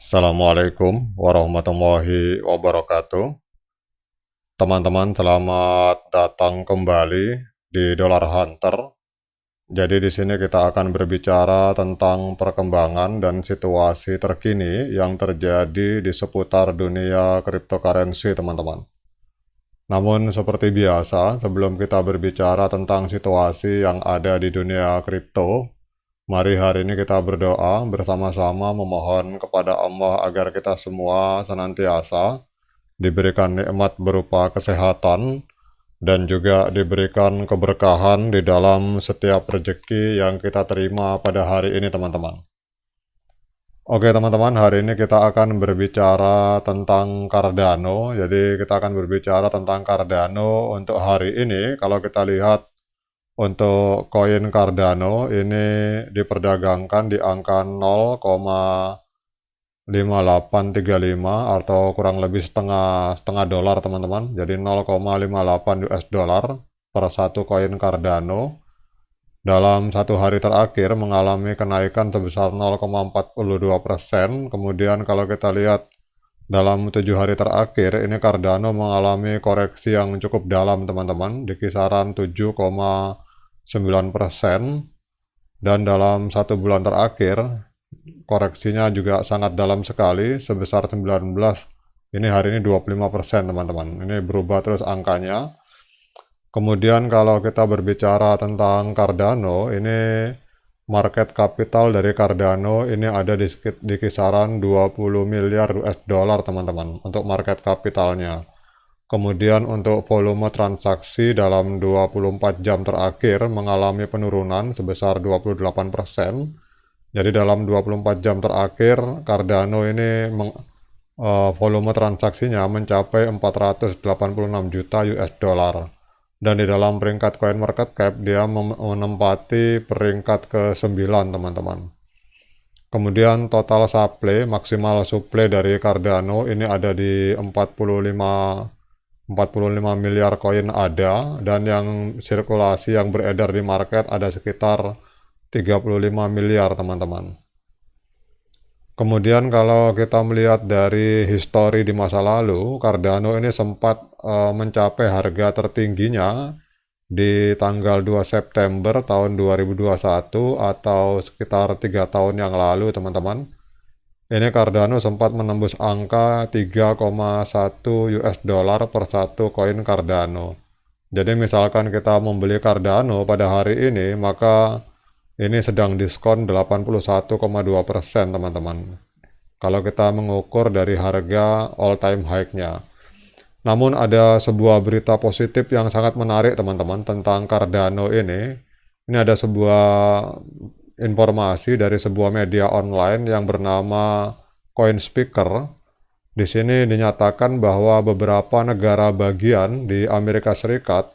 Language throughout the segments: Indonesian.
Assalamualaikum warahmatullahi wabarakatuh. Teman-teman, selamat datang kembali di Dollar Hunter. Jadi di sini kita akan berbicara tentang perkembangan dan situasi terkini yang terjadi di seputar dunia cryptocurrency, teman-teman. Namun seperti biasa, sebelum kita berbicara tentang situasi yang ada di dunia kripto, mari hari ini kita berdoa bersama-sama memohon kepada Allah agar kita semua senantiasa diberikan nikmat berupa kesehatan dan juga diberikan keberkahan di dalam setiap rezeki yang kita terima pada hari ini, teman-teman. Oke, teman-teman, hari ini kita akan berbicara tentang Cardano. Jadi kita akan berbicara tentang Cardano untuk hari ini. Kalau kita lihat untuk koin Cardano ini diperdagangkan di angka 0,5835 atau kurang lebih setengah dolar, teman-teman. Jadi 0,58 US dollar per satu koin Cardano. Dalam satu hari terakhir mengalami kenaikan sebesar 0,42%. Kemudian kalau kita lihat dalam 7 hari terakhir, ini Cardano mengalami koreksi yang cukup dalam, teman-teman, di kisaran 7,9%. Dan dalam satu bulan terakhir, koreksinya juga sangat dalam sekali, sebesar 19. Ini hari ini 25%, teman-teman. Ini berubah terus angkanya. Kemudian kalau kita berbicara tentang Cardano, ini market capital dari Cardano ini ada di kisaran 20 miliar US dollar, teman-teman, untuk market capitalnya. Kemudian untuk volume transaksi dalam 24 jam terakhir mengalami penurunan sebesar 28%. Jadi dalam 24 jam terakhir Cardano ini volume transaksinya mencapai 486 juta US dollar. Dan di dalam peringkat coin market cap dia menempati peringkat ke-9, teman-teman. Kemudian total supply, maksimal supply dari Cardano ini ada di 45 miliar koin ada, dan yang sirkulasi yang beredar di market ada sekitar 35 miliar, teman-teman. Kemudian kalau kita melihat dari histori di masa lalu, Cardano ini sempat mencapai harga tertingginya di tanggal 2 September tahun 2021 atau sekitar 3 tahun yang lalu, teman-teman. Ini Cardano sempat menembus angka 3,1 US dollar per satu koin Cardano. Jadi misalkan kita membeli Cardano pada hari ini, maka ini sedang diskon 81,2%, teman-teman. Kalau kita mengukur dari harga all time high-nya. Namun ada sebuah berita positif yang sangat menarik, teman-teman, tentang Cardano ini. Ini ada sebuah informasi dari sebuah media online yang bernama CoinSpeaker. Di sini dinyatakan bahwa beberapa negara bagian di Amerika Serikat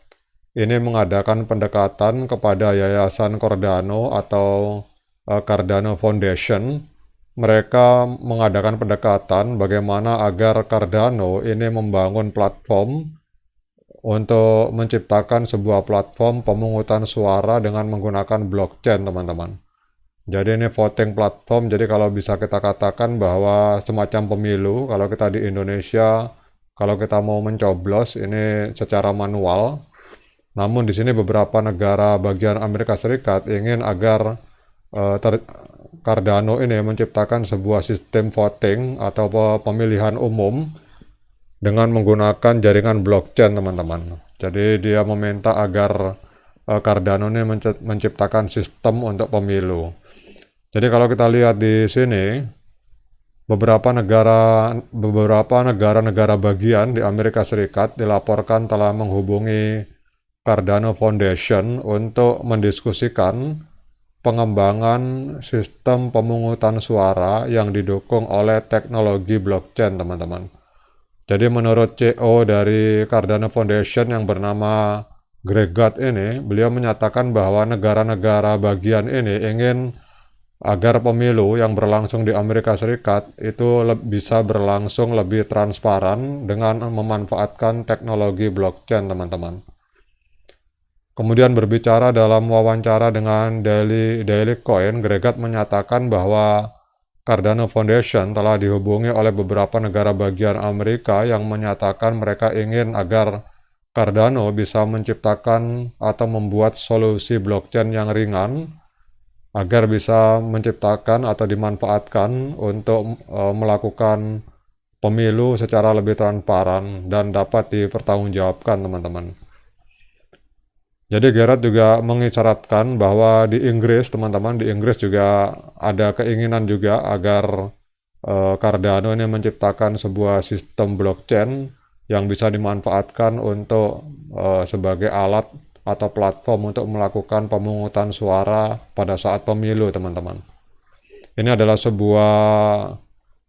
ini mengadakan pendekatan kepada Yayasan Cardano atau Cardano Foundation. Mereka mengadakan pendekatan bagaimana agar Cardano ini membangun platform untuk menciptakan sebuah platform pemungutan suara dengan menggunakan blockchain, teman-teman. Jadi ini voting platform, jadi kalau bisa kita katakan bahwa semacam pemilu, kalau kita di Indonesia, kalau kita mau mencoblos ini secara manual. Namun di sini beberapa negara bagian Amerika Serikat ingin agar Cardano ini menciptakan sebuah sistem voting atau pemilihan umum dengan menggunakan jaringan blockchain, teman-teman. Jadi dia meminta agar Cardano ini menciptakan sistem untuk pemilu. Jadi kalau kita lihat di sini, beberapa negara bagian di Amerika Serikat dilaporkan telah menghubungi Cardano Foundation untuk mendiskusikan pengembangan sistem pemungutan suara yang didukung oleh teknologi blockchain, teman-teman. Jadi menurut CEO dari Cardano Foundation yang bernama Gregat ini, beliau menyatakan bahwa negara-negara bagian ini ingin agar pemilu yang berlangsung di Amerika Serikat itu bisa berlangsung lebih transparan dengan memanfaatkan teknologi blockchain, teman-teman. Kemudian berbicara dalam wawancara dengan Daily Coin, Gregat menyatakan bahwa Cardano Foundation telah dihubungi oleh beberapa negara bagian Amerika yang menyatakan mereka ingin agar Cardano bisa menciptakan atau membuat solusi blockchain yang ringan agar bisa menciptakan atau dimanfaatkan untuk melakukan pemilu secara lebih transparan dan dapat dipertanggungjawabkan, teman-teman. Jadi Gerard juga mengisyaratkan bahwa di Inggris, teman-teman, di Inggris juga ada keinginan juga agar Cardano ini menciptakan sebuah sistem blockchain yang bisa dimanfaatkan untuk sebagai alat atau platform untuk melakukan pemungutan suara pada saat pemilu, teman-teman. Ini adalah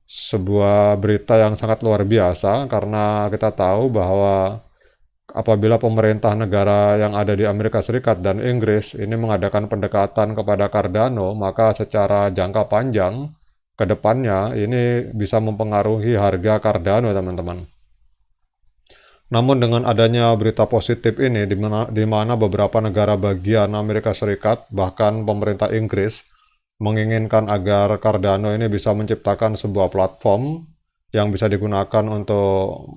sebuah berita yang sangat luar biasa karena kita tahu bahwa apabila pemerintah negara yang ada di Amerika Serikat dan Inggris ini mengadakan pendekatan kepada Cardano, maka secara jangka panjang ke depannya ini bisa mempengaruhi harga Cardano, teman-teman. Namun dengan adanya berita positif ini di mana beberapa negara bagian Amerika Serikat bahkan pemerintah Inggris menginginkan agar Cardano ini bisa menciptakan sebuah platform yang bisa digunakan untuk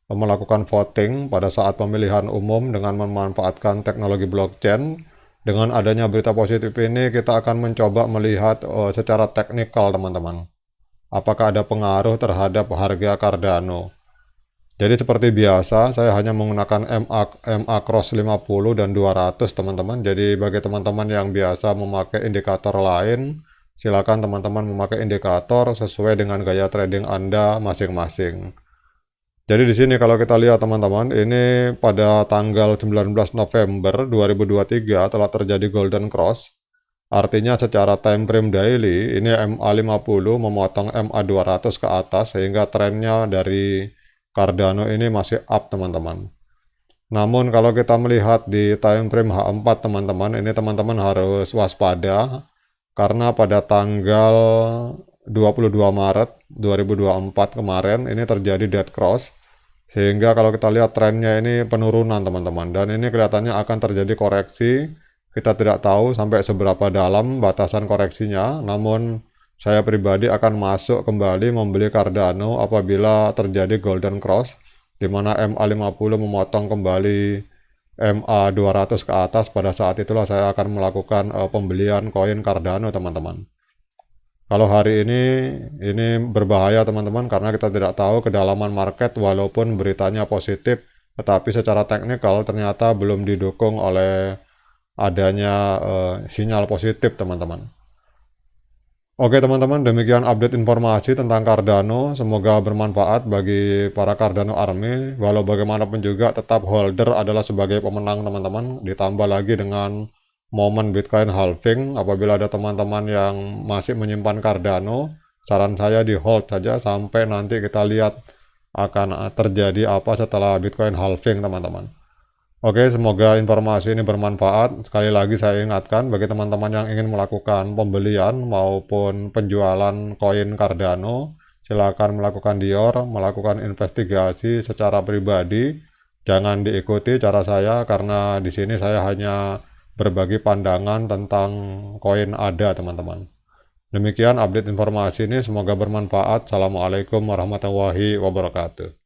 melakukan voting pada saat pemilihan umum dengan memanfaatkan teknologi blockchain. Dengan adanya berita positif ini kita akan mencoba melihat secara teknikal, teman-teman, apakah ada pengaruh terhadap harga Cardano. Jadi seperti biasa saya hanya menggunakan MA Cross 50 dan 200, teman-teman. Jadi bagi teman-teman yang biasa memakai indikator lain, silakan teman-teman memakai indikator sesuai dengan gaya trading Anda masing-masing. Jadi di sini kalau kita lihat, teman-teman, ini pada tanggal 19 November 2023 telah terjadi golden cross. Artinya secara time frame daily ini MA50 memotong MA200 ke atas sehingga trennya dari Cardano ini masih up, teman-teman. Namun kalau kita melihat di time frame H4, teman-teman, ini teman-teman harus waspada karena pada tanggal 22 Maret 2024 kemarin ini terjadi dead cross, sehingga kalau kita lihat trennya ini penurunan, teman-teman, dan ini kelihatannya akan terjadi koreksi. Kita tidak tahu sampai seberapa dalam batasan koreksinya, namun saya pribadi akan masuk kembali membeli Cardano apabila terjadi golden cross, di mana MA50 memotong kembali MA200 ke atas. Pada saat itulah saya akan melakukan pembelian koin Cardano, teman-teman. Kalau hari ini berbahaya, teman-teman, karena kita tidak tahu kedalaman market. Walaupun beritanya positif, tetapi secara teknikal ternyata belum didukung oleh adanya sinyal positif, teman-teman. Oke, teman-teman, demikian update informasi tentang Cardano. Semoga bermanfaat bagi para Cardano Army. Walau bagaimanapun juga tetap holder adalah sebagai pemenang, teman-teman. Ditambah lagi dengan momen Bitcoin halving, apabila ada teman-teman yang masih menyimpan Cardano, saran saya di hold saja sampai nanti kita lihat akan terjadi apa setelah Bitcoin halving, teman-teman. Oke, semoga informasi ini bermanfaat. Sekali lagi saya ingatkan bagi teman-teman yang ingin melakukan pembelian maupun penjualan koin Cardano, silakan melakukan Dior, melakukan investigasi secara pribadi. Jangan diikuti cara saya karena di sini saya hanya berbagi pandangan tentang koin ADA, teman-teman. Demikian update informasi ini, semoga bermanfaat. Assalamualaikum warahmatullahi wabarakatuh.